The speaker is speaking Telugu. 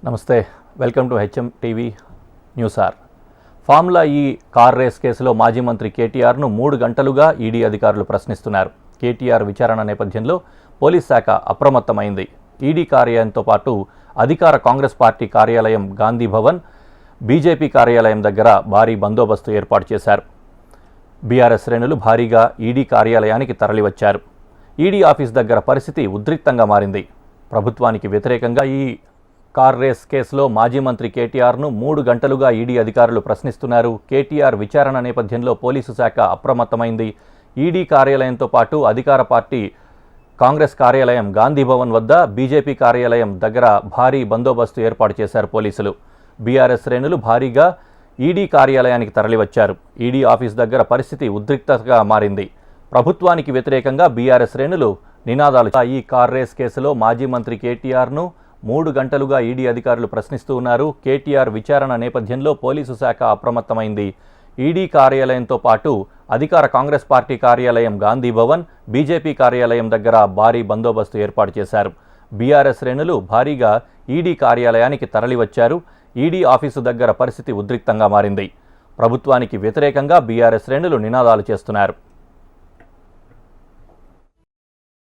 నమస్తే, welcome to HM TV news ఆర్. ఫార్ములా ఈ కార్ రేస్ కేసులో మాజీ మంత్రి కేటీఆర్ను 3 గంటలుగా ఈడీ అధికారులు ప్రశ్నిస్తున్నారు. కేటీఆర్ విచారణ నేపథ్యంలో పోలీస్ శాఖ అప్రమత్తమైంది. ఈడీ కార్యాలయంతో పాటు అధికార కాంగ్రెస్ పార్టీ కార్యాలయం గాంధీ భవన్, బీజేపీ కార్యాలయం దగ్గర భారీ బందోబస్తు ఏర్పాటు చేశారు. బీఆర్ఎస్ శ్రేణులు భారీగా ఈడీ కార్యాలయానికి తరలివచ్చారు. ఈడీ ఆఫీస్ దగ్గర పరిస్థితి ఉద్రిక్తంగా మారింది. ప్రభుత్వానికి వ్యతిరేకంగా ఈ కార్ రేస్ కేసులో మాజీ మంత్రి కేటీఆర్ను 3 గంటలుగా ఈడీ అధికారులు ప్రశ్నిస్తున్నారు. కేటీఆర్ విచారణ నేపథ్యంలో పోలీసు శాఖ అప్రమత్తమైంది. ఈడీ కార్యాలయంతో పాటు అధికార పార్టీ కాంగ్రెస్ కార్యాలయం గాంధీ భవన్ వద్ద, బీజేపీ కార్యాలయం దగ్గర భారీ బందోబస్తు ఏర్పాటు చేశారు పోలీసులు. బీఆర్ఎస్ శ్రేణులు భారీగా ఈడీ కార్యాలయానికి తరలివచ్చారు. ఈడీ ఆఫీస్ దగ్గర పరిస్థితి ఉద్రిక్తతగా మారింది. ప్రభుత్వానికి వ్యతిరేకంగా బీఆర్ఎస్ శ్రేణులు నినాదాలు. ఈ కార్ రేస్ కేసులో మాజీ మంత్రి కేటీఆర్ను 3 గంటలుగా ఈడీ అధికారులు ప్రశ్నిస్తూ ఉన్నారు. కేటీఆర్ విచారణ నేపథ్యంలో పోలీసు శాఖ అప్రమత్తమైంది. ఈడీ కార్యాలయంతో పాటు అధికార కాంగ్రెస్ పార్టీ కార్యాలయం గాంధీ భవన్, బీజేపీ కార్యాలయం దగ్గర భారీ బందోబస్తు ఏర్పాటు చేశారు. బీఆర్ఎస్ శ్రేణులు భారీగా ఈడీ కార్యాలయానికి తరలివచ్చారు. ఈడీ ఆఫీసు దగ్గర పరిస్థితి ఉద్రిక్తంగా మారింది. ప్రభుత్వానికి వ్యతిరేకంగా బీఆర్ఎస్ శ్రేణులు నినాదాలు చేస్తున్నారు.